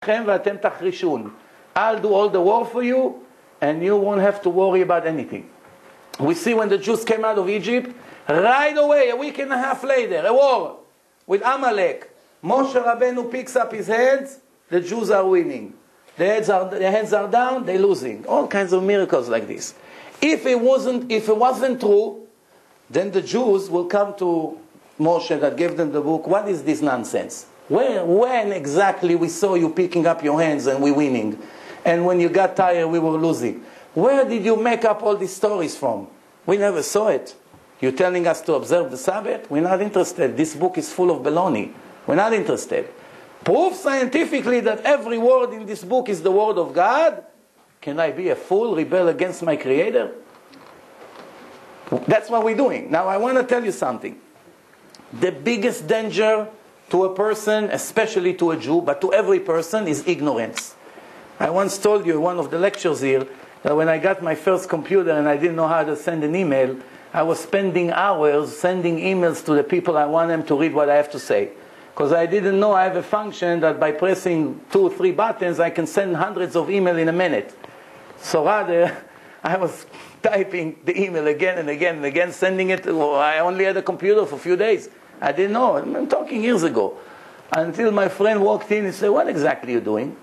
ואתם תחרישון. I'll do all the war for you, and you won't have to worry about anything. We see when the Jews came out of Egypt, right away, a week and a half later, a war with Amalek. Moshe Rabbeinu picks up his heads, the Jews are winning. Their heads are down, they're losing. All kinds of miracles like this. If it wasn't true, then the Jews will come to Moshe that gave them the book. What is this nonsense? When exactly we saw you picking up your hands and we winning? And when you got tired, we were losing. Where did you make up all these stories from? We never saw it. You're telling us to observe the Sabbath? We're not interested. This book is full of baloney. We're not interested. Prove scientifically that every word in this book is the word of God? Can I be a fool, rebel against my Creator? That's what we're doing. Now I want to tell you something. The biggest danger to a person, especially to a Jew, but to every person, is ignorance. I once told you in one of the lectures here that when I got my first computer and I didn't know how to send an email, I was spending hours sending emails to the people I want them to read what I have to say. Because I didn't know I have a function that by pressing 2 or 3 buttons I can send hundreds of emails in a minute. So rather, I was typing the email again and again and again, sending it. I only had a computer for a few days. I didn't know. I'm talking years ago. Until my friend walked in and said, "What exactly are you doing?"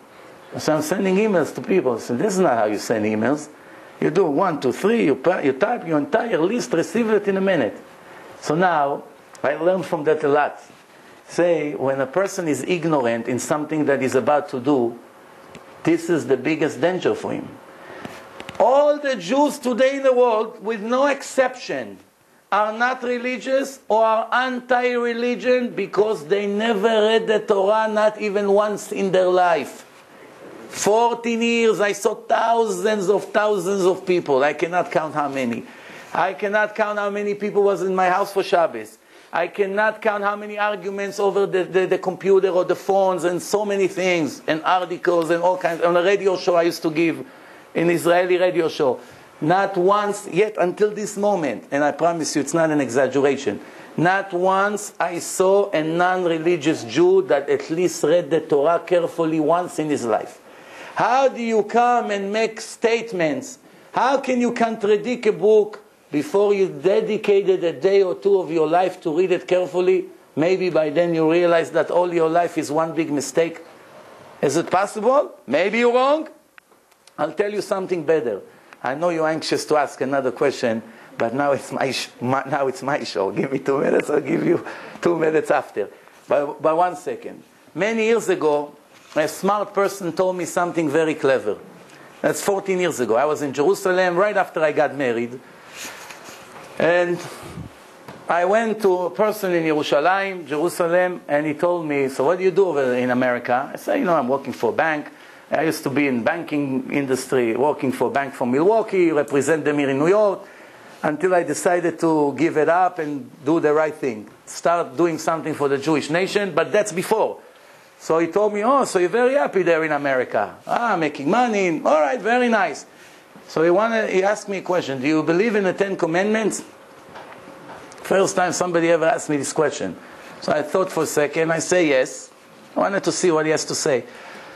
I said, "I'm sending emails to people." I said, "This is not how you send emails. You do 1, 2, 3, you type your entire list, receive it in a minute." So now, I learned from that a lot. Say, when a person is ignorant in something that he's about to do, this is the biggest danger for him. All the Jews today in the world, with no exception, are not religious or are anti-religion because they never read the Torah, not even once in their life. 14 years, I saw thousands of people. I cannot count how many. I cannot count how many people was in my house for Shabbos. I cannot count how many arguments over the computer or the phones and so many things and articles and all kinds. On a radio show I used to give, an Israeli radio show. Not once yet until this moment, and I promise you it's not an exaggeration, not once I saw a non-religious Jew that at least read the Torah carefully once in his life. How do you come and make statements? How can you contradict a book before you dedicated a day or two of your life to read it carefully? Maybe by then you realize that all your life is one big mistake. Is it possible? Maybe you're wrong. I'll tell you something better. I know you're anxious to ask another question, but now it's my show. Give me 2 minutes, I'll give you 2 minutes after. But 1 second. Many years ago, a smart person told me something very clever. That's 14 years ago. I was in Jerusalem right after I got married. And I went to a person in Jerusalem, and he told me, "So what do you do over in America?" I said, "I'm working for a bank. I used to be in banking industry, working for a bank from Milwaukee, represent them here in New York, until I decided to give it up and do the right thing. Start doing something for the Jewish nation, but that's before." So he told me, "Oh, so you're very happy there in America. Making money. All right, very nice." So he asked me a question. "Do you believe in the 10 Commandments?" First time somebody ever asked me this question. So I thought for a second. I say yes. I wanted to see what he has to say.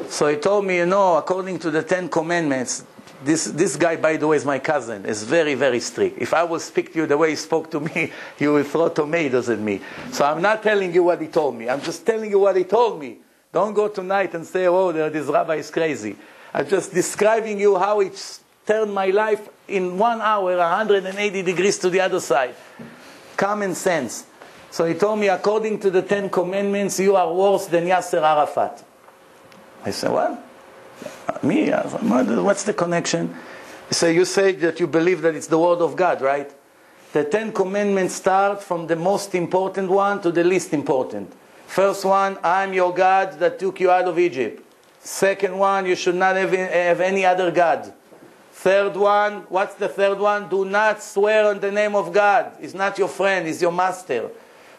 So he told me, according to the 10 Commandments, this guy, by the way, is my cousin, is very, very strict. If I will speak to you the way he spoke to me, you will throw tomatoes at me. So I'm not telling you what he told me. I'm just telling you what he told me. Don't go tonight and say, this rabbi is crazy. I'm just describing you how it turned my life in 1 hour, 180 degrees to the other side. Common sense. So he told me, according to the 10 Commandments, you are worse than Yasser Arafat. I said, "What? Me? What's the connection?" He said, "You say that you believe that it's the word of God, right? The 10 Commandments start from the most important one to the least important. First one, I'm your God that took you out of Egypt. Second one, you should not have any other God. Third one, what's the third one? Do not swear on the name of God. He's not your friend, he's your master.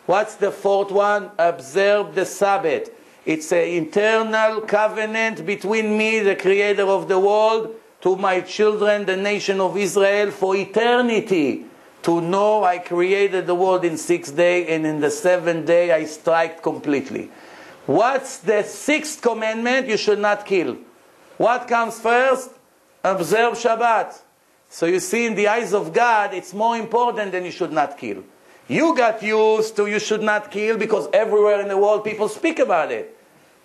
What's the fourth one? Observe the Sabbath. It's an internal covenant between me, the creator of the world, to my children, the nation of Israel, for eternity. To know I created the world in 6 days, and in the 7th day I strike completely. What's the 6th commandment? You should not kill. What comes first? Observe Shabbat. So you see, in the eyes of God, it's more important than you should not kill. You got used to you should not kill because everywhere in the world people speak about it.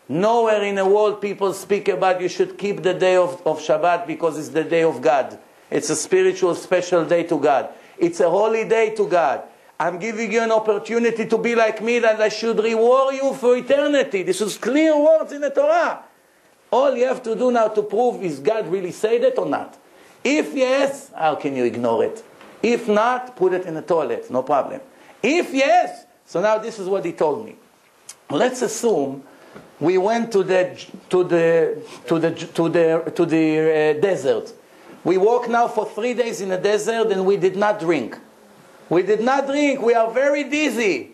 Nowhere in the world people speak about you should keep the day of Shabbat because it's the day of God. It's a spiritual special day to God. It's a holy day to God. I'm giving you an opportunity to be like me, that I should reward you for eternity. This is clear words in the Torah. All you have to do now to prove is God really said it or not. If yes, how can you ignore it? If not, put it in the toilet, no problem. If yes, so now this is what he told me. Let's assume we went to the desert. We walk now for 3 days in the desert and we did not drink. We did not drink. We are very dizzy.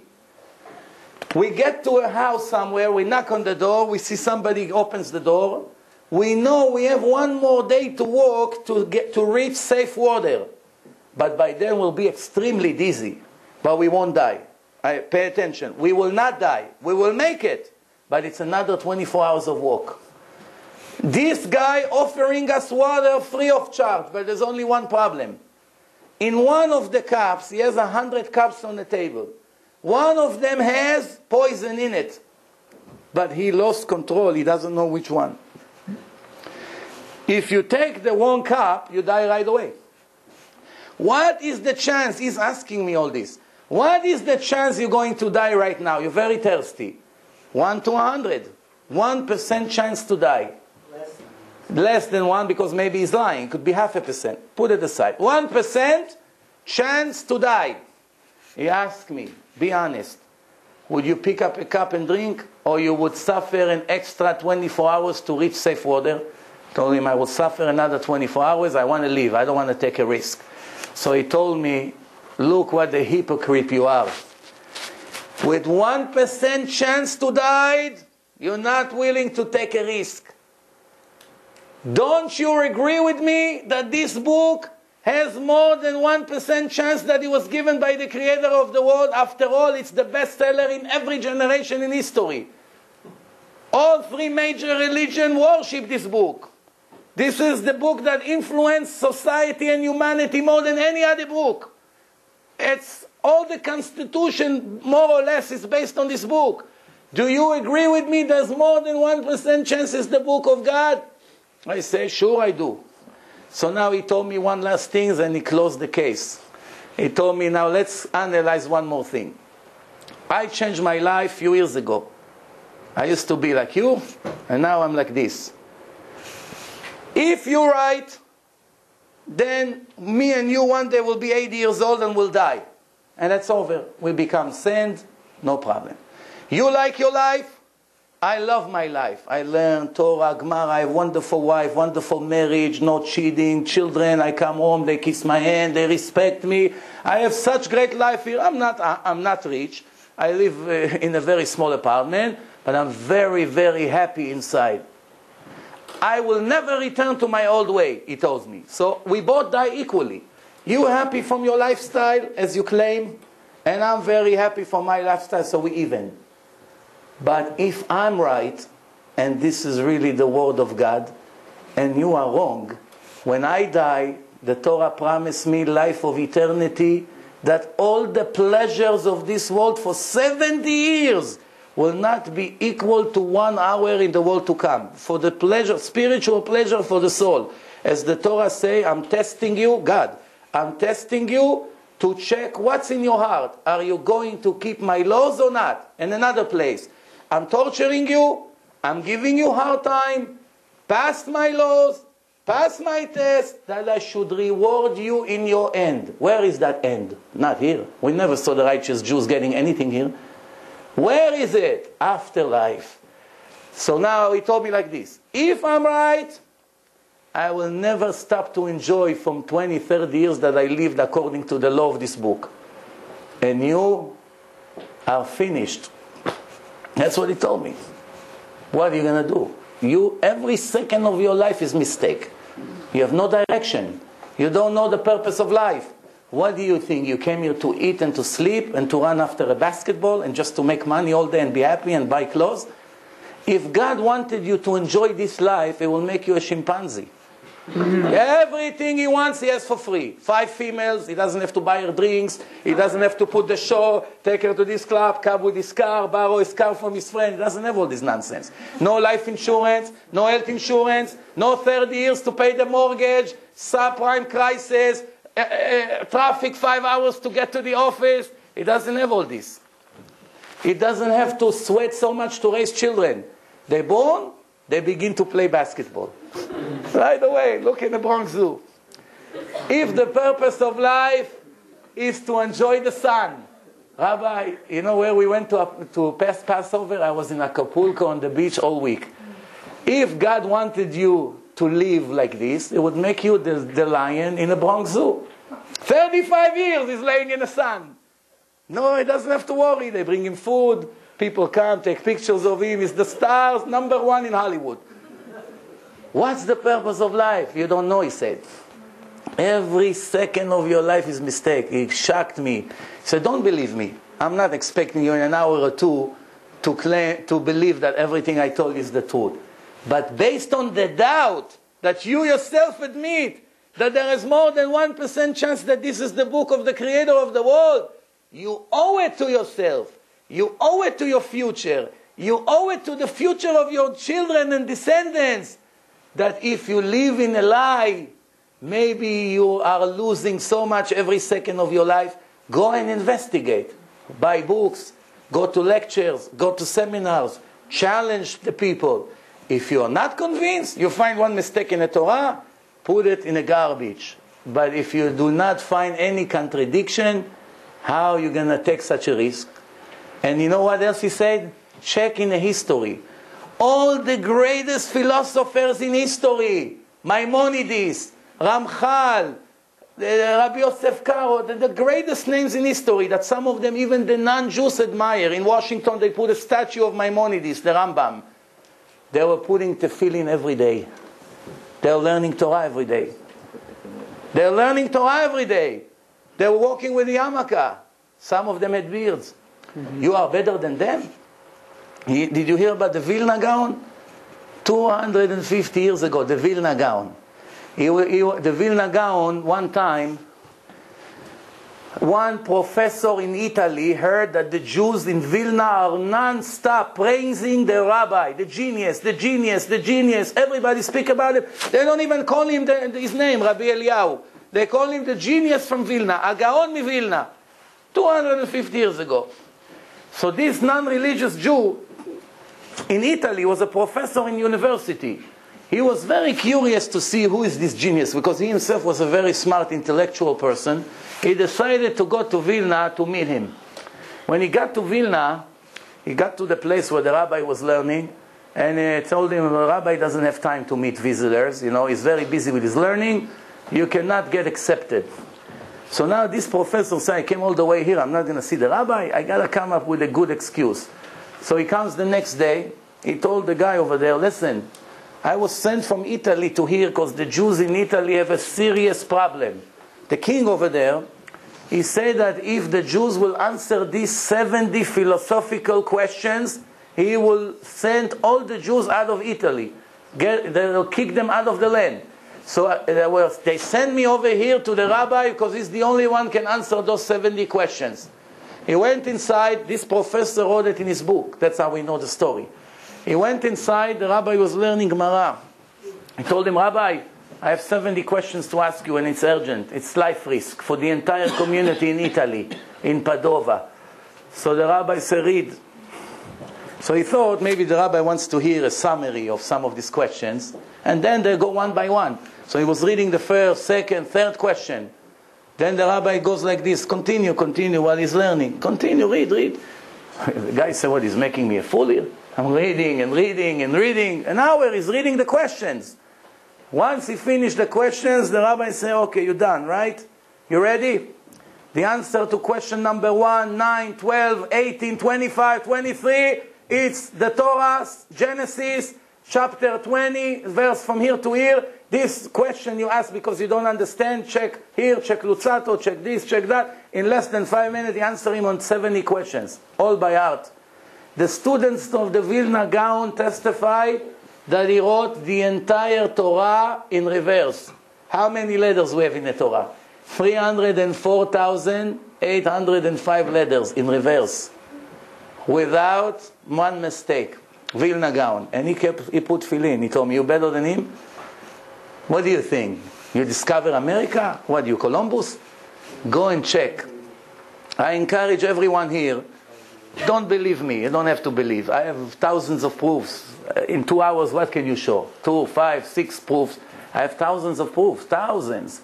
We get to a house somewhere. We knock on the door. We see somebody opens the door. We know we have one more day to walk to reach safe water. But by then we'll be extremely dizzy. But we won't die. Pay attention. We will not die. We will make it. But it's another 24 hours of walk. This guy offering us water free of charge. But there's only one problem. In one of the cups, he has 100 cups on the table. One of them has poison in it. But he lost control. He doesn't know which one. If you take the wrong cup, you die right away. What is the chance? He's asking me all this. What is the chance you're going to die right now? You're very thirsty. 1 to 100. 1% chance to die. Less than 1 because maybe he's lying. It could be 0.5%. Put it aside. 1% chance to die. He asked me, be honest. Would you pick up a cup and drink? Or you would suffer an extra 24 hours to reach safe water? Told him I will suffer another 24 hours. I want to leave. I don't want to take a risk. So he told me, look what a hypocrite you are. With 1% chance to die, you're not willing to take a risk. Don't you agree with me that this book has more than 1% chance that it was given by the creator of the world? After all, it's the bestseller in every generation in history. All 3 major religions worship this book. This is the book that influenced society and humanity more than any other book. It's all the Constitution, more or less, is based on this book. Do you agree with me there's more than 1% chance it's the book of God? I say, sure I do. So now he told me one last thing and he closed the case. He told me, now let's analyze one more thing. I changed my life a few years ago. I used to be like you, and now I'm like this. If you're right, then me and you one day will be 80 years old and will die. And that's over. We become sand, no problem. You like your life? I love my life. I learn Torah, Gemara, I have a wonderful wife, wonderful marriage, no cheating, children, I come home, they kiss my hand, they respect me. I have such great life here. I'm not rich. I live in a very small apartment, but I'm very, very happy inside. I will never return to my old way, he told me. So we both die equally. You happy from your lifestyle, as you claim, and I'm very happy from my lifestyle, so we even. But if I'm right, and this is really the word of God, and you are wrong, when I die, the Torah promised me life of eternity, that all the pleasures of this world for 70 years will not be equal to 1 hour in the world to come. For the pleasure, spiritual pleasure for the soul. As the Torah say, I'm testing you, God, I'm testing you to check what's in your heart. Are you going to keep my laws or not? In another place, I'm torturing you, I'm giving you hard time, pass my laws, pass my test, that I should reward you in your end. Where is that end? Not here. We never saw the righteous Jews getting anything here. Where is it? Afterlife. So now he told me like this. If I'm right, I will never stop to enjoy from 20, 30 years that I lived according to the law of this book. And you are finished. That's what he told me. What are you going to do? Every second of your life is mistake. You have no direction. You don't know the purpose of life. What do you think? You came here to eat and to sleep and to run after a basketball and just to make money all day and be happy and buy clothes? If God wanted you to enjoy this life, it will make you a chimpanzee. Everything he wants, he has for free. 5 females, he doesn't have to buy her drinks, he doesn't have to put the show, take her to this club, come with his car, borrow his car from his friend. He doesn't have all this nonsense. No life insurance, no health insurance, no 30 years to pay the mortgage, subprime crisis, traffic 5 hours to get to the office. He doesn't have all this. He doesn't have to sweat so much to raise children. They're born, they begin to play basketball. Right away, look in the Bronx Zoo. If the purpose of life is to enjoy the sun, Rabbi, you know where we went to Passover? I was in Acapulco on the beach all week. If God wanted you to live like this, it would make you the lion in the Bronx Zoo. 35 years he's laying in the sun. No, he doesn't have to worry. They bring him food. People come, take pictures of him. He's the stars, #1 in Hollywood. What's the purpose of life? You don't know, he said. Every second of your life is a mistake. It shocked me. He said, don't believe me. I'm not expecting you in an hour or two to believe that everything I told you is the truth. But based on the doubt that you yourself admit that there is more than 1% chance that this is the book of the creator of the world, you owe it to yourself. You owe it to your future. You owe it to the future of your children and descendants. That if you live in a lie, maybe you are losing so much every second of your life. Go and investigate. Buy books. Go to lectures. Go to seminars. Challenge the people. If you are not convinced, you find one mistake in the Torah, put it in a garbage. But if you do not find any contradiction, how are you going to take such a risk? And you know what else he said? Check in the history. All the greatest philosophers in history, Maimonides, Ramchal, Rabbi Yosef Karo, the greatest names in history that some of them, even the non-Jews admire. In Washington they put a statue of Maimonides, the Rambam. They were putting tefillin every day. They were learning Torah every day. They were learning Torah every day. They were walking with the yarmulke. Some of them had beards. You are better than them? Did you hear about the Vilna Gaon? 250 years ago, the Vilna Gaon. The Vilna Gaon, one time, one professor in Italy heard that the Jews in Vilna are non-stop praising the rabbi, the genius, the genius, the genius. Everybody speak about it. They don't even call him his name, Rabbi Eliyahu. They call him the genius from Vilna, Gaon mi Vilna. 250 years ago. So this non-religious Jew in Italy was a professor in university. He was very curious to see who is this genius, because he himself was a very smart intellectual person. He decided to go to Vilna to meet him. When he got to Vilna, he got to the place where the rabbi was learning, and he told him, the rabbi doesn't have time to meet visitors, you know, he's very busy with his learning, you cannot get accepted. So now this professor said, I came all the way here, I'm not going to see the rabbi, I got to come up with a good excuse. So he comes the next day, he told the guy over there, listen, I was sent from Italy to here because the Jews in Italy have a serious problem. The king over there, he said that if the Jews will answer these 70 philosophical questions, he will send all the Jews out of Italy. They will kick them out of the land. So they sent me over here to the rabbi because he's the only one can answer those 70 questions. He went inside, this professor wrote it in his book. That's how we know the story. He went inside, the rabbi was learning Gemara. He told him, Rabbi, I have 70 questions to ask you and it's urgent. It's life risk for the entire community in Italy, in Padova. So the rabbi said, read. So he thought maybe the rabbi wants to hear a summary of some of these questions, and then they go one by one. So he was reading the first, second, third question. Then the rabbi goes like this, continue while he's learning. Continue, read. The guy said, what, he's making me a fool here? I'm reading and reading and reading. An hour he's reading the questions. Once he finished the questions, the rabbi said, okay, you're done, right? You ready? The answer to question number 1, 9, 12, 18, 25, 23, it's the Torah, Genesis, chapter 20, verse from here to here. This question you ask because you don't understand, check here, check Luzzato, check this, check that. In less than 5 minutes, he answered him on 70 questions, all by heart. The students of the Vilna Gaon testify that he wrote the entire Torah in reverse. How many letters we have in the Torah? 304,805 letters in reverse, without one mistake. Vilna Gaon. And he put tefillin. He told me, you better than him? What do you think? You discover America? What, you Columbus? Go and check. I encourage everyone here, don't believe me. You don't have to believe. I have thousands of proofs. In 2 hours, what can you show? 2, 5, 6 proofs. I have thousands of proofs. Thousands.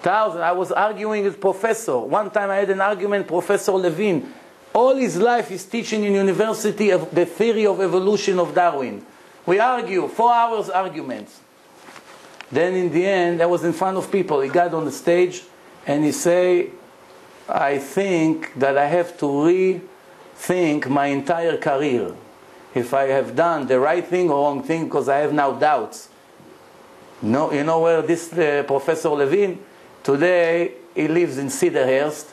I was arguing with professor. One time I had an argument, Professor Levine. All his life he's teaching in university of the theory of evolution of Darwin. We argue, 4 hours arguments. Then in the end, I was in front of people. He got on the stage and he say, I think that I have to rethink my entire career. If I have done the right thing or wrong thing, because I have now doubts. No, you know where this Professor Levine? Today, he lives in Cedarhurst.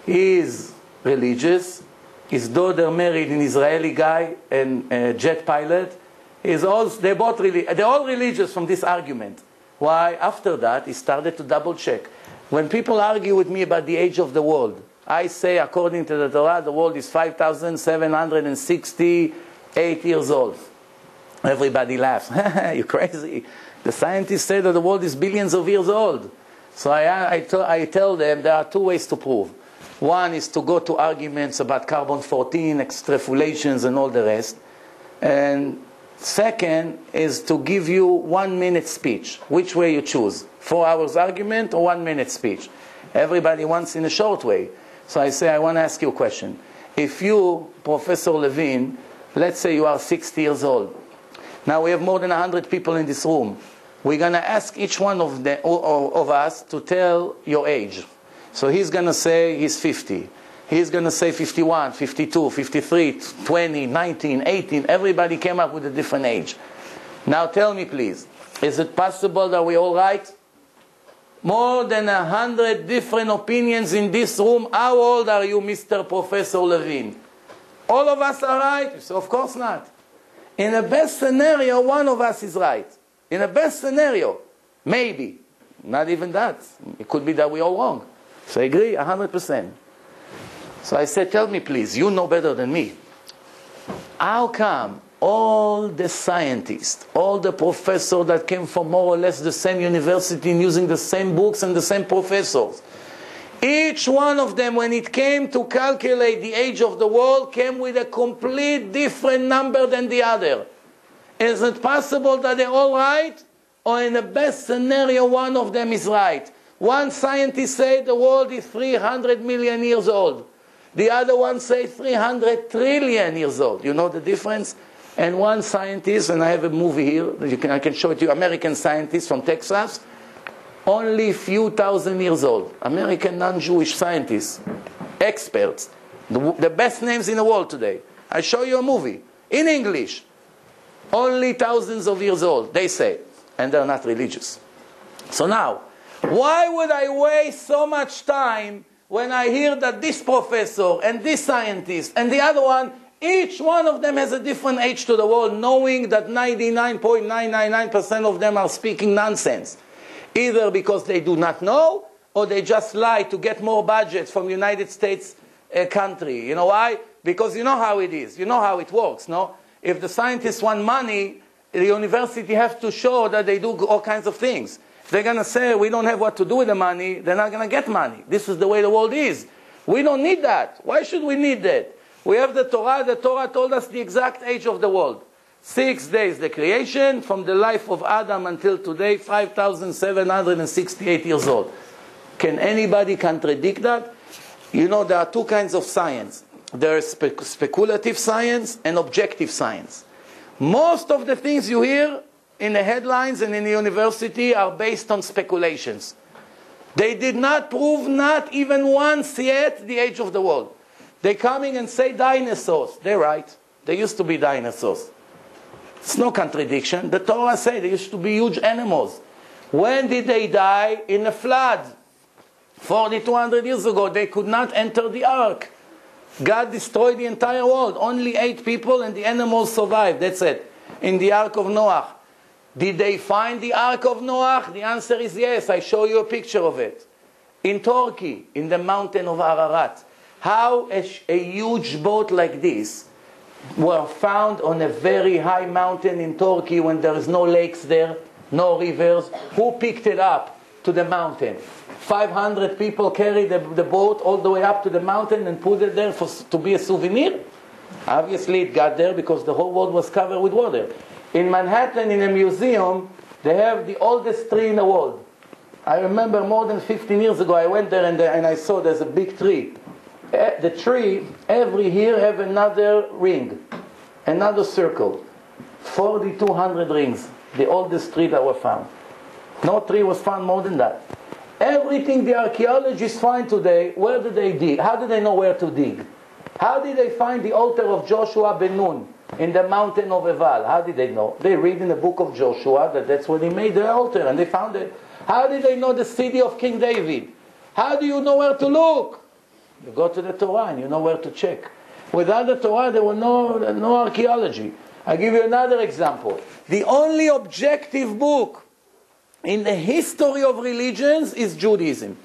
He is religious. His daughter married an Israeli guy and a jet pilot. They're all religious from this argument. Why? After that, he started to double check. When people argue with me about the age of the world, I say, according to the Torah, the world is 5,768 years old. Everybody laughs. You're crazy. The scientists say that the world is billions of years old. So I tell them there are 2 ways to prove. One is to go to arguments about carbon-14, extrapolations, and all the rest. And second is to give you 1-minute speech. Which way you choose? 4 hours argument or 1-minute speech? Everybody wants in a short way. So I say, I want to ask you a question. If you, Professor Levine, let's say you are 60 years old. Now we have more than 100 people in this room. We're going to ask each one of us to tell your age. So he's going to say he's 50. He's going to say 51, 52, 53, 20, 19, 18. Everybody came up with a different age. Now tell me, please, is it possible that we're all right? More than 100 different opinions in this room. How old are you, Mr. Professor Levine? All of us are right? So of course not. In the best scenario, one of us is right. In the best scenario, maybe. Not even that. It could be that we're all wrong. So I agree 100%. So I said, tell me please, you know better than me. How come all the scientists, all the professors that came from more or less the same university and using the same books and the same professors, each one of them, when it came to calculate the age of the world, came with a complete different number than the other? Is it possible that they're all right? Or in the best scenario, one of them is right? One scientist said the world is 300 million years old. The other one says 300 trillion years old. You know the difference? And one scientist, and I have a movie here, I can show it to you, American scientist from Texas, only a few thousand years old. American non-Jewish scientists, experts, the best names in the world today. I show you a movie, in English. Only thousands of years old, they say. And they're not religious. So now, why would I waste so much time when I hear that this professor and this scientist and the other one, each one of them has a different age to the world, knowing that 99.999% of them are speaking nonsense. Either because they do not know, or they just lie to get more budget from the United States country. You know why? Because you know how it is. You know how it works, no? If the scientists want money, the university has to show that they do all kinds of things. If they're going to say, we don't have what to do with the money, they're not going to get money. This is the way the world is. We don't need that. Why should we need that? We have the Torah. The Torah told us the exact age of the world. 6 days, the creation, from the life of Adam until today, 5,768 years old. Can anybody contradict that? You know, there are 2 kinds of science. There is speculative science and objective science. Most of the things you hear in the headlines and in the university are based on speculations. They did not prove, not even once yet, the age of the world. They're coming and say dinosaurs. They're right. There used to be dinosaurs. It's no contradiction. The Torah says there used to be huge animals. When did they die? In a flood. 4,200 years ago, they could not enter the ark. God destroyed the entire world. Only 8 people and the animals survived. That's it. In the Ark of Noah. Did they find the Ark of Noah? The answer is yes. I show you a picture of it. In Turkey, in the mountain of Ararat. How a huge boat like this were found on a very high mountain in Turkey when there is no lakes there, no rivers. Who picked it up to the mountain? 500 people carried the boat all the way up to the mountain and put it there to be a souvenir? Obviously it got there because the whole world was covered with water. In Manhattan, in a museum, they have the oldest tree in the world. I remember more than 15 years ago, I went there and I saw there's a big tree. The tree, every year, have another ring, another circle. 4,200 rings, the oldest tree that were found. No tree was found more than that. Everything the archaeologists find today, where did they dig? How did they know where to dig? How did they find the altar of Joshua ben Nun in the mountain of Eval? How did they know? They read in the book of Joshua that that's where they made the altar and they found it. How did they know the city of King David? How do you know where to look? You go to the Torah and you know where to check. Without the Torah there was no archaeology. I'll give you another example. The only objective book in the history of religions is Judaism.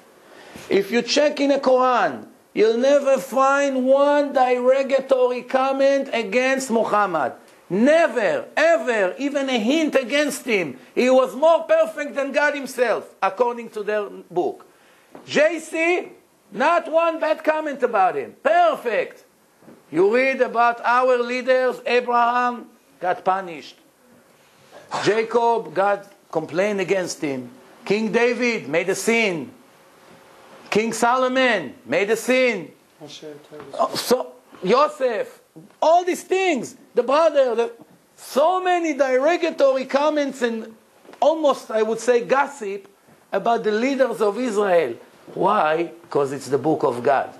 If you check in the Quran, you'll never find one derogatory comment against Muhammad. Never, ever, even a hint against him. He was more perfect than God himself, according to their book. JC, not one bad comment about him. Perfect. You read about our leaders, Abraham got punished. Jacob, God complained against him. King David made a sin. King Solomon made a sin. So Yosef, all these things, the brother, so many derogatory comments and almost, I would say, gossip about the leaders of Israel. Why? Because it's the book of God.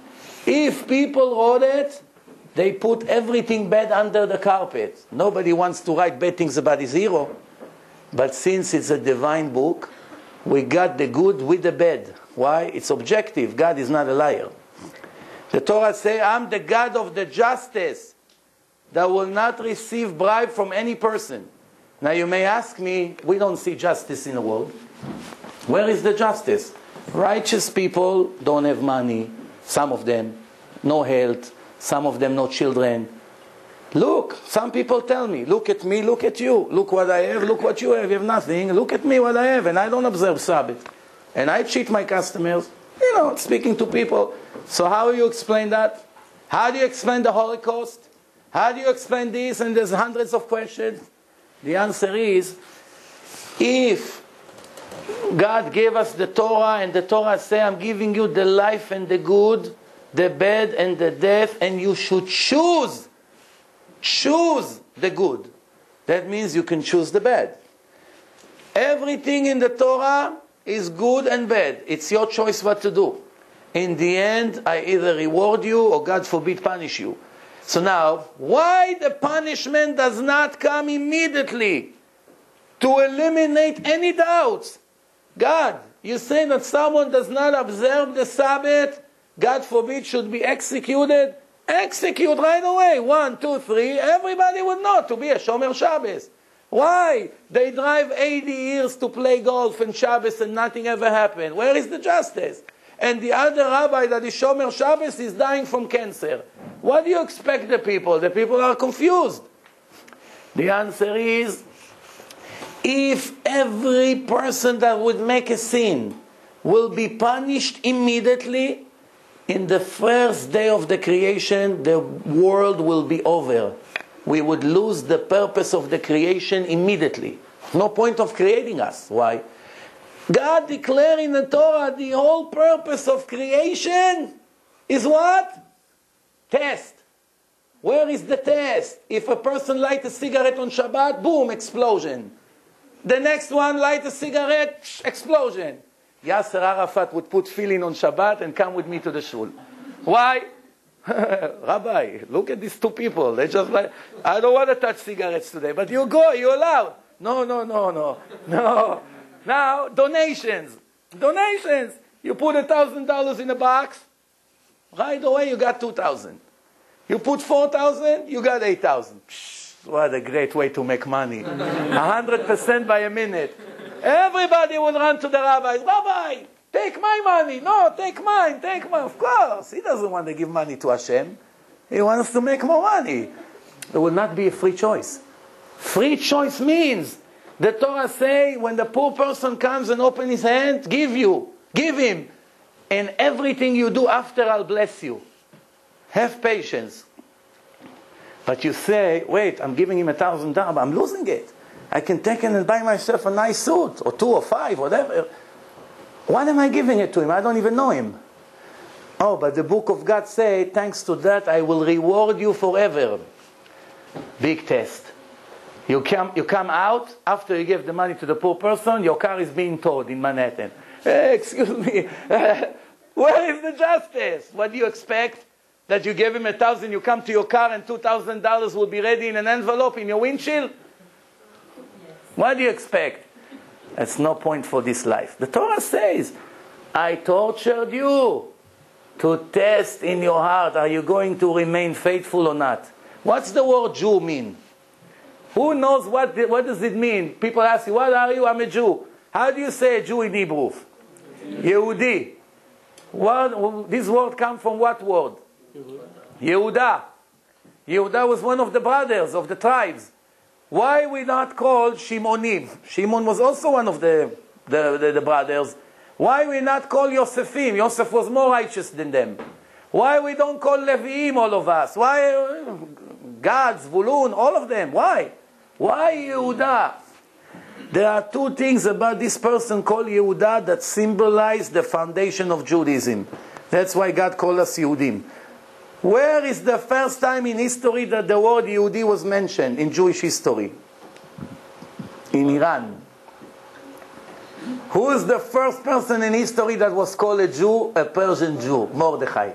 If people wrote it, they put everything bad under the carpet. Nobody wants to write bad things about his hero. But since it's a divine book, we got the good with the bad. Why? It's objective. God is not a liar. The Torah says, I'm the God of the justice that will not receive bribe from any person. Now you may ask me, we don't see justice in the world. Where is the justice? Righteous people don't have money. Some of them, no health. Some of them, no children. Look, some people tell me, look at me, look at you. Look what I have, look what you have. You have nothing. Look at me, what I have. And I don't observe Sabbath. And I cheat my customers. You know, speaking to people. So how do you explain that? How do you explain the Holocaust? How do you explain this? And there's hundreds of questions. The answer is, if God gave us the Torah and the Torah say, I'm giving you the life and the good, the bad and the death, and you should choose the good. That means you can choose the bad. Everything in the Torah is good and bad. It's your choice what to do. In the end, I either reward you or, God forbid, punish you. So now, why the punishment does not come immediately to eliminate any doubts? God, you say that someone does not observe the Sabbath, God forbid, should be executed. Execute right away. 1, 2, 3. Everybody would know to be a Shomer Shabbos. Why? They drive 80 years to play golf and Shabbos and nothing ever happened. Where is the justice? And the other rabbi that is Shomer Shabbos is dying from cancer. What do you expect the people? The people are confused. The answer is, if every person that would make a sin will be punished immediately, in the first day of the creation, the world will be over. We would lose the purpose of the creation immediately. No point of creating us. Why? God declared in the Torah the whole purpose of creation is what? Test. Where is the test? If a person lights a cigarette on Shabbat, boom, explosion. The next one lights a cigarette, explosion. Yasser Arafat would put tefillin on Shabbat and come with me to the shul. Why? Rabbi, look at these two people. They just like, I don't want to touch cigarettes today, but you go, you're allowed. No. Now, donations. Donations. You put $1,000 in a box, right away you got $2,000. You put 4,000, you got 8,000. What a great way to make money. 100% by a minute. Everybody will run to the rabbis. Rabbi, take my money. No, take mine, take mine. Of course, he doesn't want to give money to Hashem. He wants to make more money. There will not be a free choice. Free choice means, the Torah say, when the poor person comes and opens his hand, give him. And everything you do after, I'll bless you. Have patience. But you say, wait, I'm giving him $1,000, but I'm losing it. I can take it and buy myself a nice suit, or 2 or 5, whatever. Why am I giving it to him? I don't even know him. Oh, but the book of God say, thanks to that, I will reward you forever. Big test. You come out, after you give the money to the poor person, your car is being towed in Manhattan. Hey, excuse me, where is the justice? What do you expect? That you gave him $1,000, you come to your car and $2,000 will be ready in an envelope in your windshield? Yes. What do you expect? That's no point for this life. The Torah says, I tortured you to test in your heart, are you going to remain faithful or not? What's the word Jew mean? Who knows what does it mean? People ask you, what are you? I'm a Jew. How do you say a Jew in Hebrew? Yehudi. This word comes from what word? Yehuda. Yehuda was one of the brothers of the tribes. Why we not called Shimonim? Shimon was also one of the brothers. Why we not call Yosefim? Yosef was more righteous than them. Why we don't call Leviim, all of us? Why Gad, Zvulun, all of them? Why? Why Yehuda? There are 2 things about this person called Yehuda that symbolize the foundation of Judaism. That's why God called us Yehudim. Where is the first time in history that the word Yehudi was mentioned in Jewish history? In Iran. Who is the first person in history that was called a Jew, a Persian Jew? Mordechai.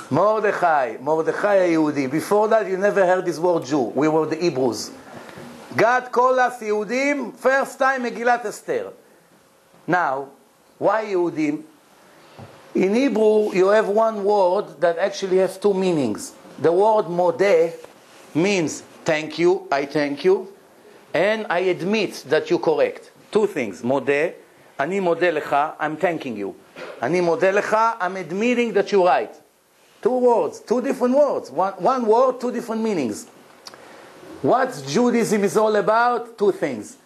Mordechai Yehudi. Before that, you never heard this word Jew. We were the Hebrews. God called us Yehudim, first time Megillat Esther. Now, why Yehudim? In Hebrew, you have one word that actually has 2 meanings. The word modeh means thank you, I thank you, and I admit that you're correct. 2 things. Modeh, ani modeh lecha, I'm thanking you. Ani modeh lecha, I'm admitting that you're right. 2 words, 2 different words. One word, 2 different meanings. What Judaism is all about? 2 things.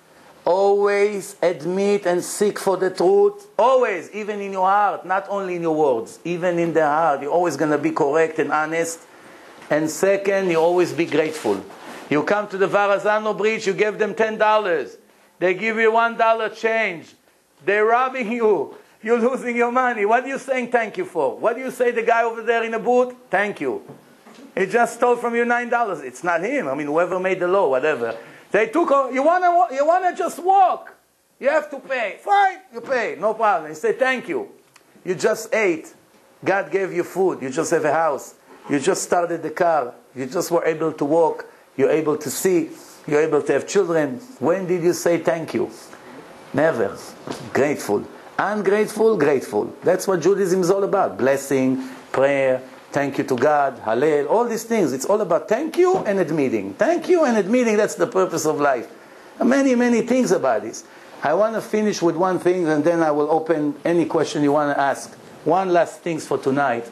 Always admit and seek for the truth. Always, even in your heart, not only in your words. Even in the heart, you're always going to be correct and honest. And second, you always be grateful. You come to the Varazano bridge, you give them $10. They give you $1 change. They're robbing you. You're losing your money. What are you saying thank you for? What do you say the guy over there in the booth? Thank you. He just stole from you $9. It's not him. I mean, whoever made the law, whatever. They took, you wanna just walk. You have to pay. Fine, you pay. No problem. You say thank you. You just ate. God gave you food. You just have a house. You just started the car. You just were able to walk. You're able to see. You're able to have children. When did you say thank you? Never. Grateful. Ungrateful, grateful. That's what Judaism is all about. Blessing, prayer, thank you to God, Hallel, all these things. It's all about thank you and admitting. Thank you and admitting, that's the purpose of life. Many, many things about this. I want to finish with one thing and then I will open any question you want to ask. One last thing for tonight.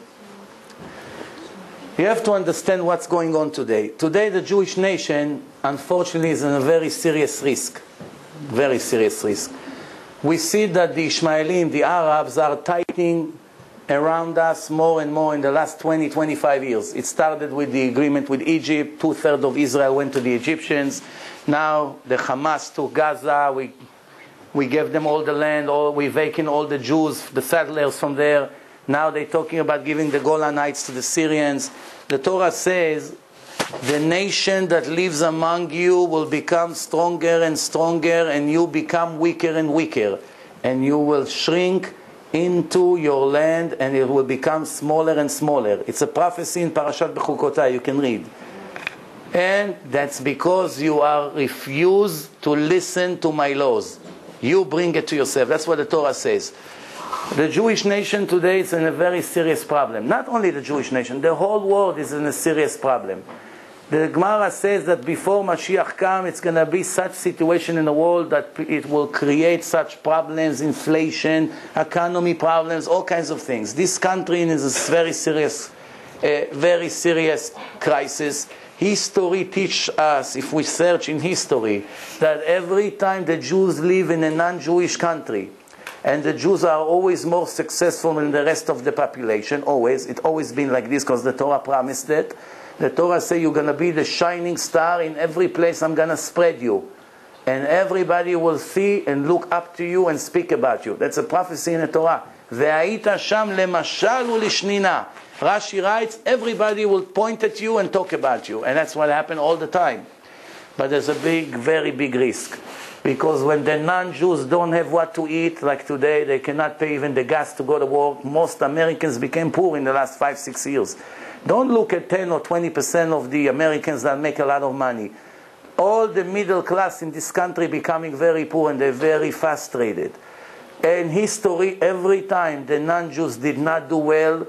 You have to understand what's going on today. Today the Jewish nation, unfortunately, is in a very serious risk. Very serious risk. We see that the Ishmaelim, the Arabs, are tightening around us more and more in the last 20, 25 years. It started with the agreement with Egypt. 2/3 of Israel went to the Egyptians. Now the Hamas took Gaza. We gave them all the land. We vacant all the Jews, the settlers from there. Now they're talking about giving the Golan Heights to the Syrians. The Torah says, the nation that lives among you will become stronger and stronger, and you become weaker and weaker. And you will shrink into your land, and it will become smaller and smaller. It's a prophecy in Parashat Bechukotai, you can read. And that's because you are refused to listen to my laws. You bring it to yourself. That's what the Torah says. The Jewish nation today is in a very serious problem. Not only the Jewish nation, the whole world is in a serious problem. The Gemara says that before Mashiach comes, it's going to be such situation in the world that it will create such problems, inflation, economy problems, all kinds of things. This country is a very serious crisis. History teaches us, if we search in history, that every time the Jews live in a non-Jewish country, and the Jews are always more successful than the rest of the population, always. It's always been like this because the Torah promised it. The Torah says you're going to be the shining star in every place I'm going to spread you. And everybody will see and look up to you and speak about you. That's a prophecy in the Torah. Ve'ayita sham lemashal u'lishnina. Rashi writes, everybody will point at you and talk about you. And that's what happened all the time. But there's a very big risk. Because when the non-Jews don't have what to eat, like today, they cannot pay even the gas to go to work. Most Americans became poor in the last 5-6 years. Don't look at 10 or 20% of the Americans that make a lot of money. All the middle class in this country becoming very poor and they're very frustrated. In history, every time the non-Jews did not do well,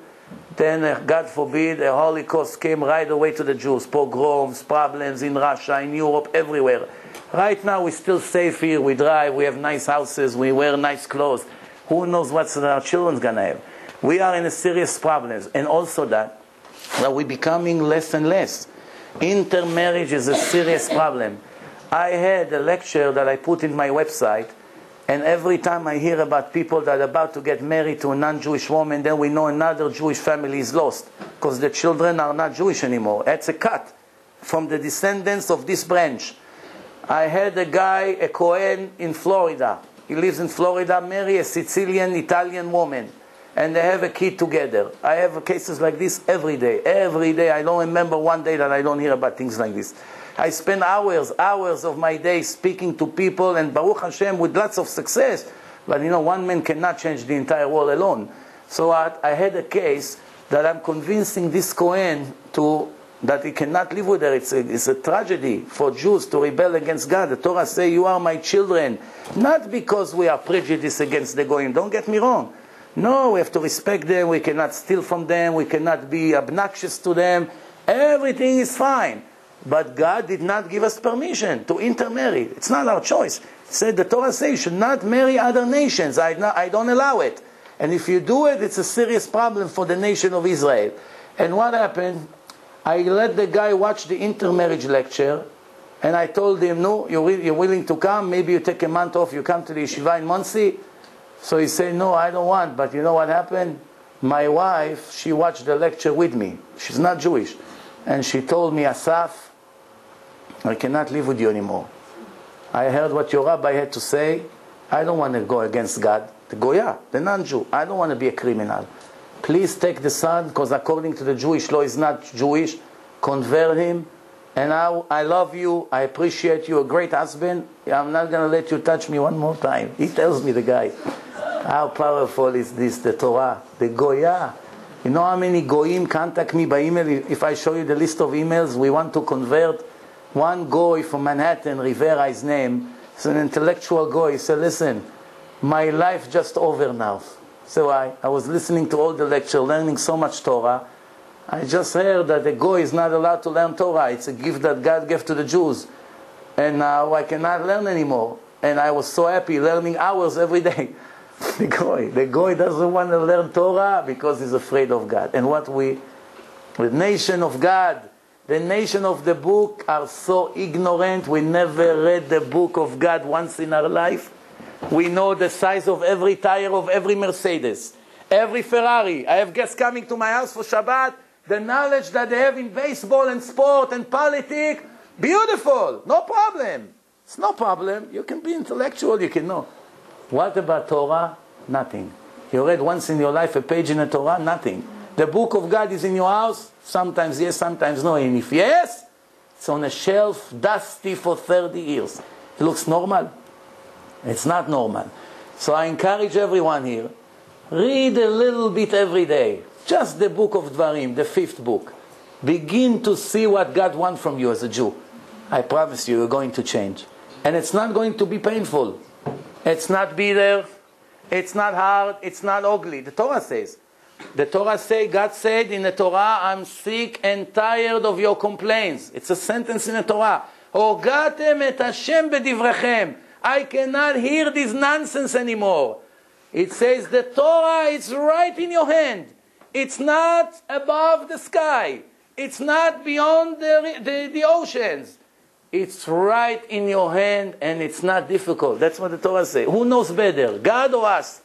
then, God forbid, a Holocaust came right away to the Jews. Pogroms, problems in Russia, in Europe, everywhere. Right now, we're still safe here. We drive, we have nice houses, we wear nice clothes. Who knows what our children's going to have? We are in a serious problems. And also that we're becoming less and less. Intermarriage is a serious problem. I had a lecture that I put in my website, and every time I hear about people that are about to get married to a non-Jewish woman, then we know another Jewish family is lost, because the children are not Jewish anymore. That's a cut from the descendants of this branch. I had a guy, a Kohen in Florida. He lives in Florida, marry a Sicilian Italian woman, and they have a kid together. I have cases like this every day. Every day. I don't remember one day that I don't hear about things like this. I spend hours of my day speaking to people, and Baruch Hashem with lots of success. But one man cannot change the entire world alone. So I had a case that I'm convincing this Kohen that he cannot live with her. It's a tragedy for Jews to rebel against God. The Torah says, you are my children. Not because we are prejudiced against the Goyim. Don't get me wrong. No, we have to respect them. We cannot steal from them. We cannot be obnoxious to them. Everything is fine. But God did not give us permission to intermarry. It's not our choice. The Torah says you should not marry other nations. I don't allow it. And if you do it, it's a serious problem for the nation of Israel. And what happened? I let the guy watch the intermarriage lecture, and I told him, no, you're willing to come? Maybe you take a month off, you come to the yeshiva in Monsey? So he said, no, I don't want. But you know what happened? My wife, she watched the lecture with me. She's not Jewish. And she told me, Asaf, I cannot live with you anymore. I heard what your rabbi had to say. I don't want to go against God. The Goya, the non-Jew. I don't want to be a criminal. Please take the son, because according to the Jewish law, he's not Jewish. Convert him. And now, I love you. I appreciate you. A great husband. I'm not going to let you touch me one more time. He tells me, the guy. How powerful is this, the Torah? The Goya. You know how many Goyim contact me by email? If I show you the list of emails, we want to convert. One Goy from Manhattan, Rivera, his name. He's an intellectual Goy. He said, listen, my life just over now. So I was listening to all the lecture, learning so much Torah. I just heard that the Goy is not allowed to learn Torah. It's a gift that God gave to the Jews. And now I cannot learn anymore. And I was so happy, learning hours every day. The Goy doesn't want to learn Torah because he's afraid of God. And the nation of God, the nation of the book are so ignorant. We never read the book of God once in our life. We know the size of every tire of every Mercedes, every Ferrari. I have guests coming to my house for Shabbat. The knowledge that they have in baseball and sport and politics, beautiful, no problem. It's no problem. You can be intellectual, you can know. What about Torah? Nothing. You read once in your life a page in the Torah? Nothing. The book of God is in your house? Sometimes yes, sometimes no. And if yes, it's on a shelf, dusty for 30 years. It looks normal. It's not normal. So I encourage everyone here, read a little bit every day. Just the book of Dvarim, the 5th book. Begin to see what God wants from you as a Jew. I promise you, you're going to change. And it's not going to be painful. It's not bitter. It's not hard. It's not ugly. The Torah says. The Torah says, God said in the Torah, I'm sick and tired of your complaints. It's a sentence in the Torah. Hogatem et Hashem bedivrechem. I cannot hear this nonsense anymore. It says the Torah is right in your hand. It's not above the sky. It's not beyond the oceans. It's right in your hand and it's not difficult. That's what the Torah says. Who knows better, God or us?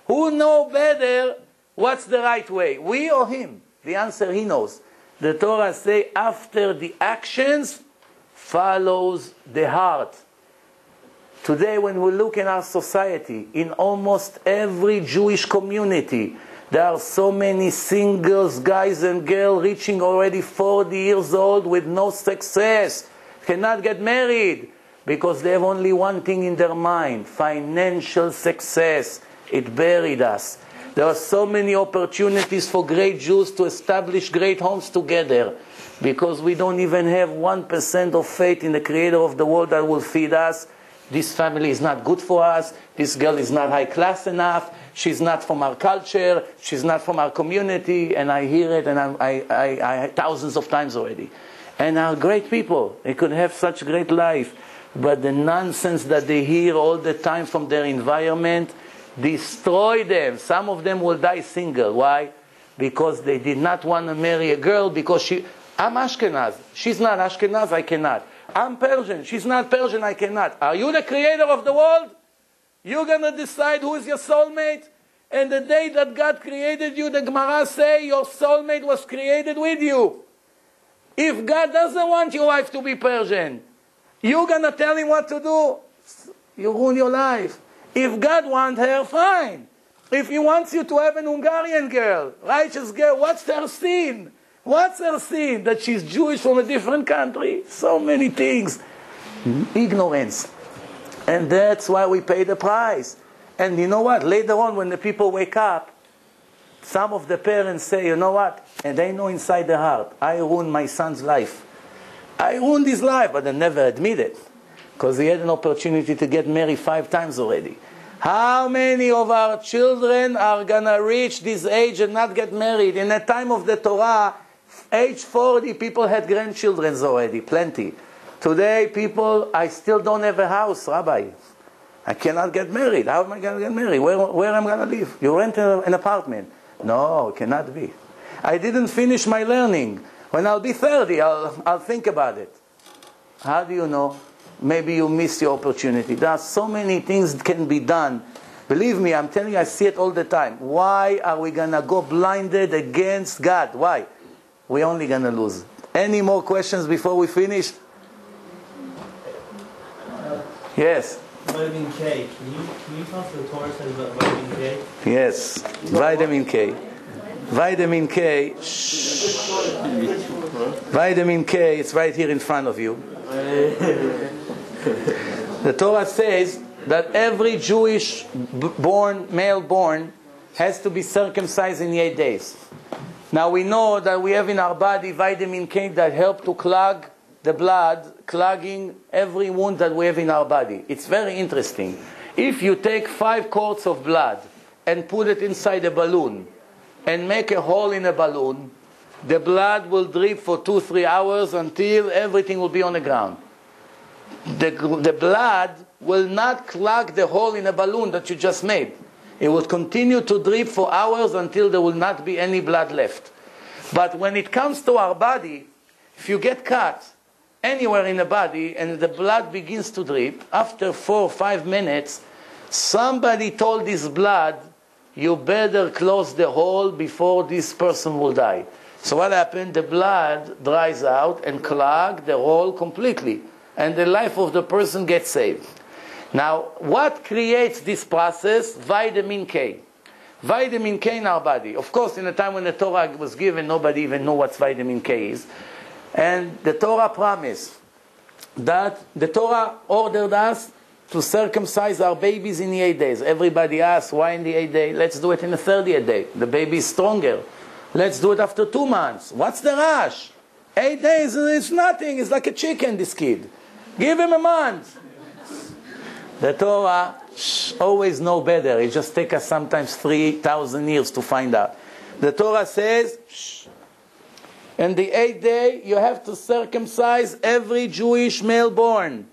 Who knows better what's the right way? We or him? The answer, he knows. The Torah says after the actions follows the heart. Today when we look in our society, in almost every Jewish community, there are so many singles, guys and girls reaching already 40 years old with no success, cannot get married, because they have only one thing in their mind, financial success. It buried us. There are so many opportunities for great Jews to establish great homes together, because we don't even have 1% of faith in the Creator of the world that will feed us. This family is not good for us. This girl is not high class enough. She's not from our culture. She's not from our community. And I hear it, and I thousands of times already. And are great people. They could have such great life. But the nonsense that they hear all the time from their environment destroy them. Some of them will die single. Why? Because they did not want to marry a girl because I'm Ashkenaz. She's not Ashkenaz, I cannot. I'm Persian. She's not Persian, I cannot. Are you the creator of the world? You're going to decide who is your soulmate? And the day that God created you, the Gemara say your soulmate was created with you. If God doesn't want your wife to be Persian, you're going to tell him what to do? You ruin your life. If God wants her, fine. If he wants you to have an Hungarian girl, righteous girl, what's her sin? What's her sin? That she's Jewish from a different country? So many things. Ignorance. And that's why we pay the price. And you know what? Later on, when the people wake up, some of the parents say, you know what? And they know inside their heart, I ruined my son's life. I ruined his life, but they never admit it. Because he had an opportunity to get married 5 times already. How many of our children are going to reach this age and not get married? In the time of the Torah, age 40, people had grandchildren already, plenty. Today, people, I still don't have a house, Rabbi. I cannot get married. How am I going to get married? Where am I going to live? You rent an apartment. No, it cannot be. I didn't finish my learning. When I'll be 30, I'll think about it. How do you know? Maybe you missed your opportunity. There are so many things that can be done. Believe me, I'm telling you, I see it all the time. Why are we going to go blinded against God? Why? We're only going to lose. Any more questions before we finish? Yes. Vitamin K. Can you talk to the Torah says about vitamin K? Yes. Vitamin K. Vitamin K. Shh. Vitamin K, it's right here in front of you. The Torah says that every Jewish male born has to be circumcised in 8 days. Now we know that we have in our body vitamin K that help to clog the blood, clogging every wound that we have in our body. It's very interesting. If you take 5 quarts of blood and put it inside a balloon and make a hole in a balloon, the blood will drip for 2-3 hours until everything will be on the ground. The blood will not clog the hole in a balloon that you just made. It will continue to drip for hours until there will not be any blood left. But when it comes to our body, if you get cut anywhere in the body and the blood begins to drip, after 4 or 5 minutes, somebody told this blood, you better close the hole before this person will die. So what happened? The blood dries out and clogs the hole completely. And the life of the person gets saved. Now, what creates this process? Vitamin K. Vitamin K in our body. Of course, in the time when the Torah was given, nobody even knew what vitamin K is. And the Torah promised that the Torah ordered us to circumcise our babies in the 8 days. Everybody asks, why in the 8th day? Let's do it in the 30th day. The baby is stronger. Let's do it after 2 months. What's the rush? 8 days, it's nothing. It's like a chicken, this kid. Give him a month. The Torah always know better. It just takes us sometimes 3,000 years to find out. The Torah says, in the 8th day, you have to circumcise every Jewish male born.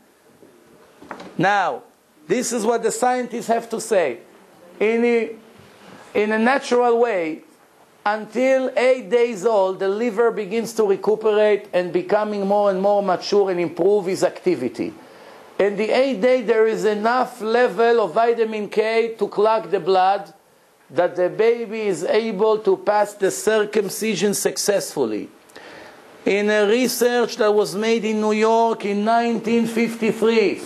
Now, this is what the scientists have to say. In a natural way, until 8 days old, the liver begins to recuperate and becoming more and more mature and improve its activity. In the 8th day, there is enough level of vitamin K to clog the blood that the baby is able to pass the circumcision successfully. In a research that was made in New York in 1953,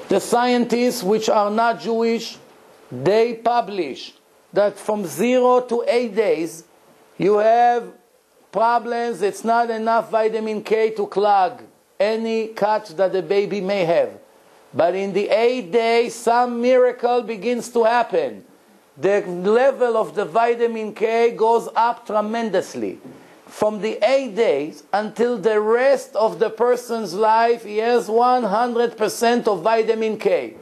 the scientists, which are not Jewish, they publish that from 0 to 8 days, you have problems. It's not enough vitamin K to clog any cut that the baby may have. But in the 8th day, some miracle begins to happen. The level of the vitamin K goes up tremendously. From the 8 days until the rest of the person's life, he has 100% of vitamin K.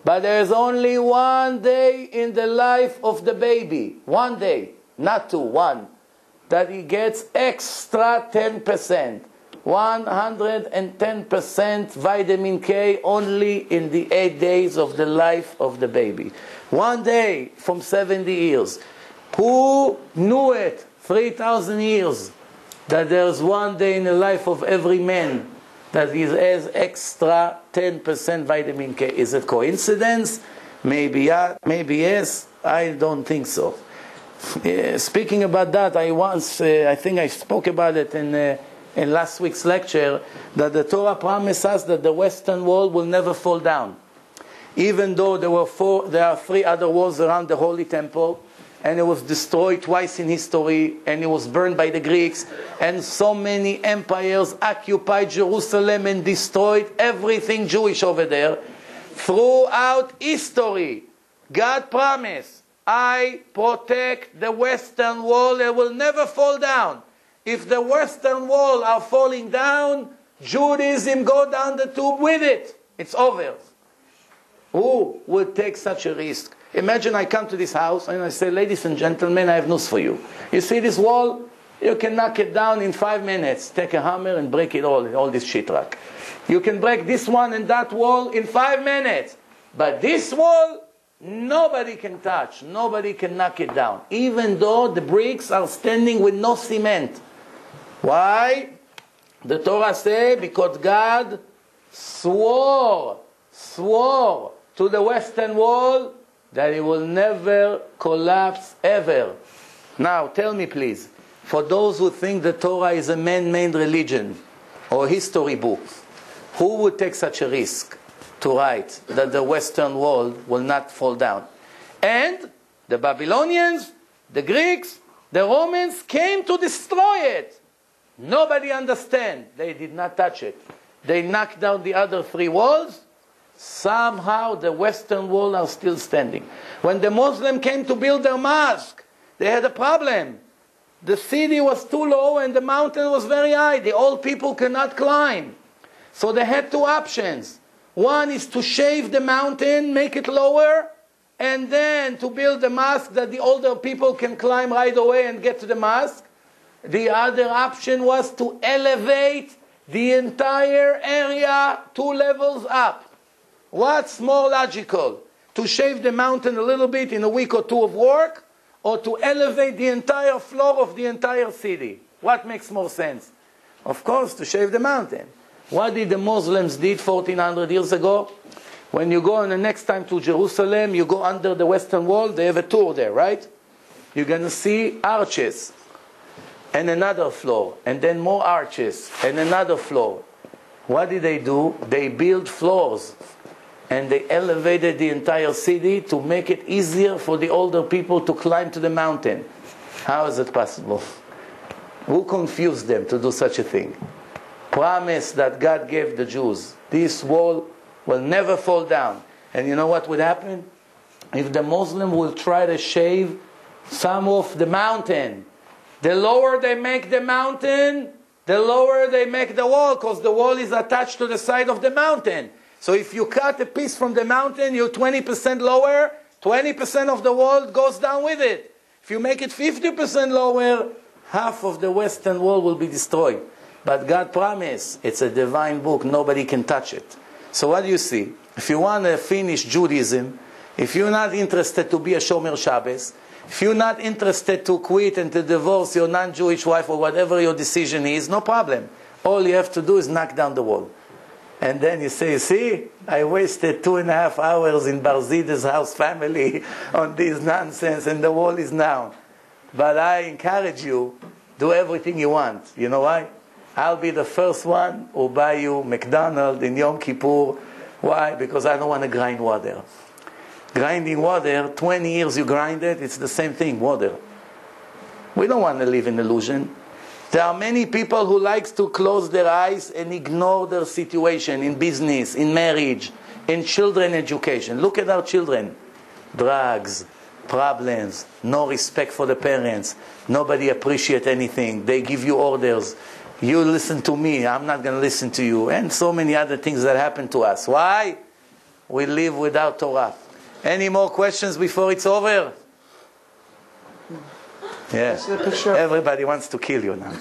But there's only 1 day in the life of the baby, 1 day, not 2, 1, that he gets extra 10%. 110% vitamin K only in the 8 days of the life of the baby. 1 day from 70 years. Who knew it 3,000 years that there's 1 day in the life of every man that he has extra 10% vitamin K? Is it coincidence? Maybe yeah, maybe yes. I don't think so. Speaking about that, I think I spoke about it in last week's lecture, that the Torah promised us that the Western Wall will never fall down. Even though there are 3 other walls around the Holy Temple, and it was destroyed twice in history, and it was burned by the Greeks, and so many empires occupied Jerusalem and destroyed everything Jewish over there. Throughout history, God promised, I protect the Western Wall, it will never fall down. If the Western Wall are falling down, Judaism go down the tube with it. It's over. Who would take such a risk? Imagine I come to this house and I say, ladies and gentlemen, I have news for you. You see this wall? You can knock it down in 5 minutes. Take a hammer and break it all this shitrack. You can break this one and that wall in 5 minutes. But this wall, nobody can touch. Nobody can knock it down. Even though the bricks are standing with no cement. Why? The Torah says, because God swore to the Western Wall that it will never collapse ever. Now, tell me please, for those who think the Torah is a man-made religion or history book, who would take such a risk to write that the Western Wall will not fall down? And the Babylonians, the Greeks, the Romans came to destroy it. Nobody understands. They did not touch it. They knocked down the other 3 walls. Somehow the Western Wall are still standing. When the Muslims came to build their mosque, they had a problem. The city was too low and the mountain was very high. The old people cannot climb. So they had 2 options. One is to shave the mountain, make it lower, and then to build a mosque that the older people can climb right away and get to the mosque. The other option was to elevate the entire area 2 levels up. What's more logical? To shave the mountain a little bit in a week or 2 of work, or to elevate the entire floor of the entire city? What makes more sense? Of course, to shave the mountain. What did the Muslims did 1400 years ago? When you go on the next time to Jerusalem, you go under the Western Wall, they have a tour there, right? You're going to see arches, and another floor, and then more arches, and another floor. What did they do? They built floors, and they elevated the entire city to make it easier for the older people to climb to the mountain. How is it possible? Who confused them to do such a thing? Promise that God gave the Jews. This wall will never fall down. And you know what would happen? If the Muslim will try to shave some of the mountain, the lower they make the mountain, the lower they make the wall, because the wall is attached to the side of the mountain. So if you cut a piece from the mountain, you're 20% lower, 20% of the world goes down with it. If you make it 50% lower, half of the Western world will be destroyed. But God promised, it's a divine book, nobody can touch it. So what do you see? If you want to finish Judaism, if you're not interested to be a Shomer Shabbos, if you're not interested to quit and to divorce your non-Jewish wife or whatever your decision is, no problem. All you have to do is knock down the wall. And then you say, see, I wasted 2.5 hours in Barzida's house family on this nonsense and the wall is down. But I encourage you, do everything you want. You know why? I'll be the first one who buy you McDonald's in Yom Kippur. Why? Because I don't want to grind water. Grinding water, 20 years you grind it, it's the same thing, water. We don't want to live in illusion. There are many people who likes to close their eyes and ignore their situation in business, in marriage, in children education. Look at our children. Drugs, problems, no respect for the parents, nobody appreciate anything. They give you orders. You listen to me, I'm not going to listen to you. And so many other things that happen to us. Why? We live without Torah. Any more questions before it's over? Yeah. Everybody wants to kill you now.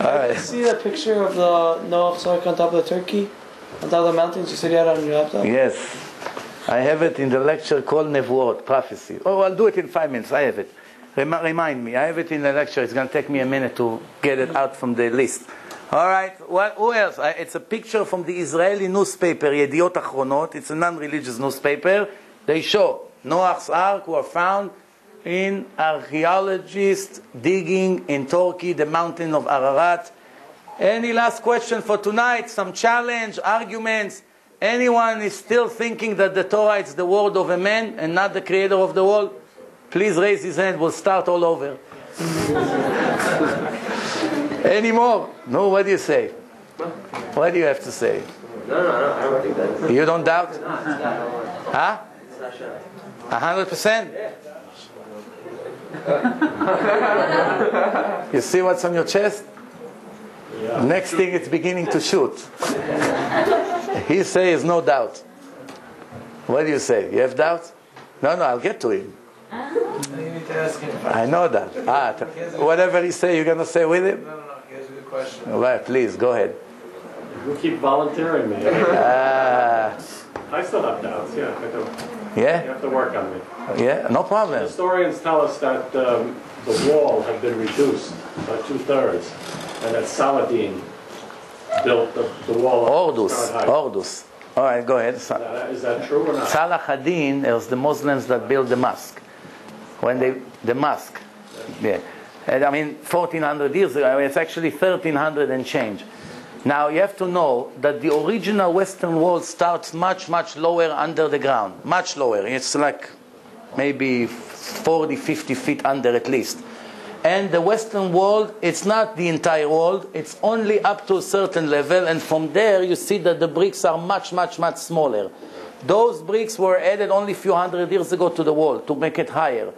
All right. See the picture of the Noah's Ark on top of the turkey? On top of the mountains? You said you had it on your laptop? Yes. I have it in the lecture called Nevuot, prophecy. Oh, I'll do it in 5 minutes. I have it. Remind me. I have it in the lecture. It's going to take me a minute to get it out from the list. All right. Who else? It's a picture from the Israeli newspaper, Yediot Achronot. It's a non-religious newspaper. They show Noah's Ark were found in archaeologists digging in Turkey, the mountain of Ararat. Any last question for tonight? Some challenge, arguments? Anyone is still thinking that the Torah is the word of a man and not the creator of the world? Please raise his hand. We'll start all over. Any more? No, what do you say? What do you have to say? No, I don't think that. You don't doubt? No, it's not. Huh? It's not sure. 100%? You see what's on your chest? Yeah. Next thing, it's beginning to shoot. He says no doubt. What do you say? You have doubt? No, I'll get to him. You need to ask him. I know that. Whatever he say, you're going to say with him? No. He has a good question. All right, please, go ahead. You keep volunteering me. I still have doubts, yeah. I do. Yeah? You have to work on me. Yeah, no problem. Historians tell us that the wall had been reduced by 2/3, and that Saladin built the wall. Ordus. All right, go ahead. Is that true or not? Salah ad-Din is the Muslims that built the mosque. The mosque. Yeah. And 1400 years ago, it's actually 1300 and change. Now, you have to know that the original Western wall starts much, much lower under the ground. Much lower. It's like maybe 40, 50 feet under at least. And the Western wall, it's not the entire wall. It's only up to a certain level. And from there, you see that the bricks are much, much, much smaller. Those bricks were added only a few hundred years ago to the wall to make it higher.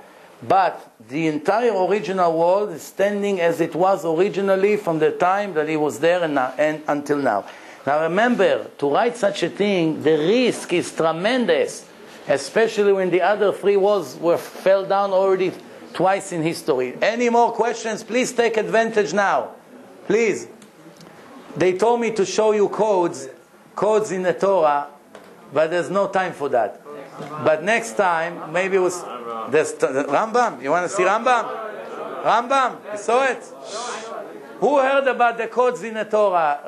But the entire original wall is standing as it was originally from the time that it was there and until now. Now remember, to write such a thing, the risk is tremendous, especially when the other 3 walls fell down already twice in history. Any more questions? Please take advantage now. Please. They told me to show you codes in the Torah, but there's no time for that. But next time, maybe it was... There's Rambam. You want to see Rambam? Rambam. You saw it? Who heard about the codes in the Torah?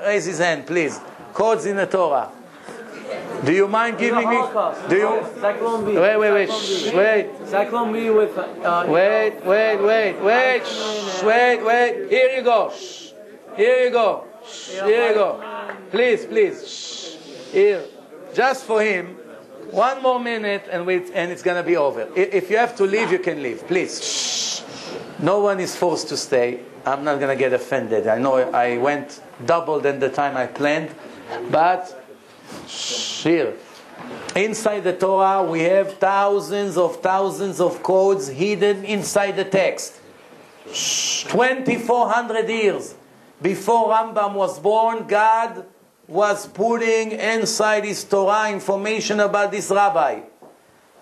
Raise his hand, please. Codes in the Torah. Do you mind giving me? Do you? Wait. Cyclone B with. Wait. Here you go. Please. Here. Just for him. 1 more minute and it's going to be over. If you have to leave, you can leave. Please. Shh. No one is forced to stay. I'm not going to get offended. I know I went double than the time I planned. But here. Inside the Torah, we have thousands of codes hidden inside the text. 2,400 years before Rambam was born, God was putting inside his Torah information about this rabbi.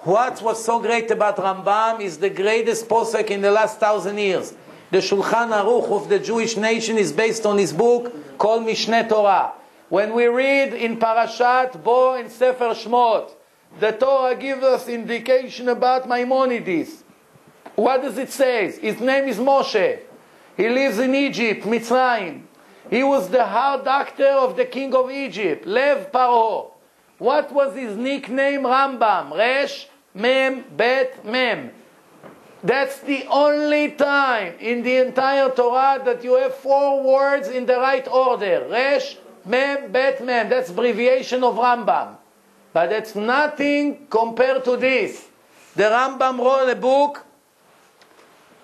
What was so great about Rambam is the greatest posek in the last 1,000 years. The Shulchan Aruch of the Jewish nation is based on his book called Mishneh Torah. When we read in Parashat Bo in Sefer Shmot, the Torah gives us indication about Maimonides. What does it say? His name is Moshe. He lives in Egypt, Mitzrayim. He was the heart doctor of the king of Egypt, Lev Paro. What was his nickname? Rambam. Resh, Mem, Bet, Mem. That's the only time in the entire Torah that you have 4 words in the right order. Resh, Mem, Bet, Mem. That's abbreviation of Rambam. But that's nothing compared to this. The Rambam wrote a book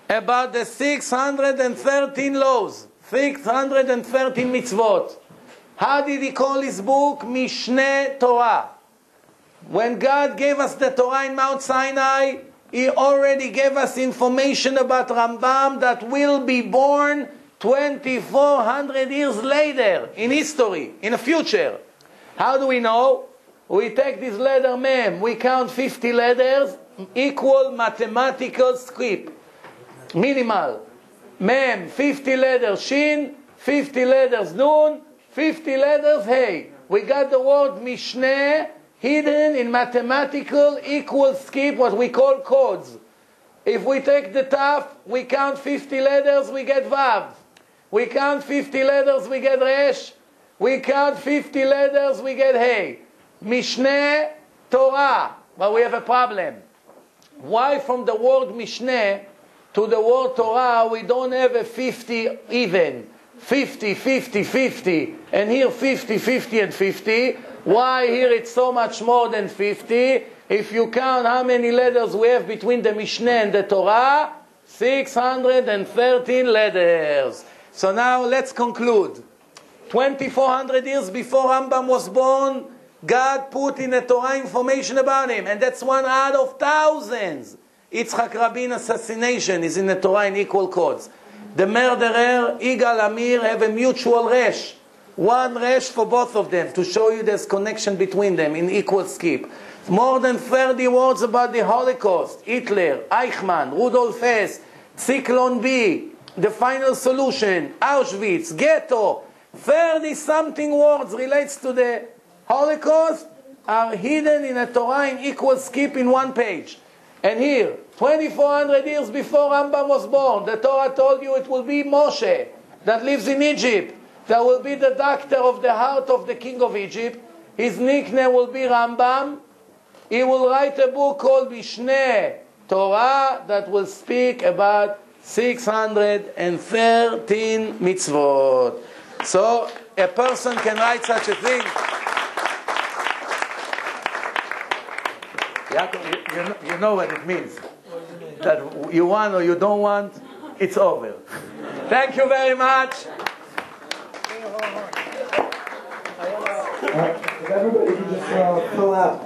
about the 613 laws. 613 mitzvot. How did he call his book? Mishneh Torah. When God gave us the Torah in Mount Sinai, He already gave us information about Rambam that will be born 2,400 years later in history, in the future. How do we know? We take this letter Mem, we count 50 letters, equal mathematical script. Minimal. Mem, 50 letters Shin, 50 letters Nun, 50 letters Hey. We got the word Mishneh hidden in mathematical equal skip, what we call codes. If we take the Taf, we count 50 letters, we get Vav. We count 50 letters, we get Resh. We count 50 letters, we get Hey. Mishneh Torah. But we have a problem. Why from the word Mishneh to the word Torah we don't have a 50 even? 50, 50, 50. And here 50, 50 and 50. Why here it's so much more than 50? If you count how many letters we have between the Mishneh and the Torah, 613 letters. So now let's conclude. 2,400 years before Rambam was born, God put in the Torah information about him, and that's one out of thousands. Yitzhak Rabin assassination is in the Torah in equal codes. The murderer, Igal Amir, have a mutual resh. One resh for both of them, to show you there's connection between them in equal skip. More than 30 words about the Holocaust. Hitler, Eichmann, Rudolf Hess, Zyklon B, the final solution, Auschwitz, ghetto. 30-something words relates to the Holocaust are hidden in a Torah in equal skip in one page. And here, 2,400 years before Rambam was born, the Torah told you it will be Moshe that lives in Egypt, that will be the doctor of the heart of the king of Egypt. His nickname will be Rambam. He will write a book called Mishneh Torah that will speak about 613 mitzvot. So a person can write such a thing. You know what it means. That you want or you don't want, it's over. Thank you very much. If everybody could just fill out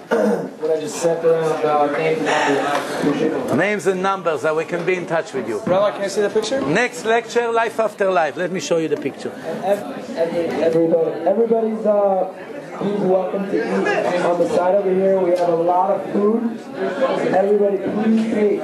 what I just sent around names and numbers. Names and numbers, so we can be in touch with you. Rabbi, can I see the picture? Next lecture, Life After Life. Let me show you the picture. Everybody's please welcome to eat. On the side over here, we have a lot of food. Everybody, please take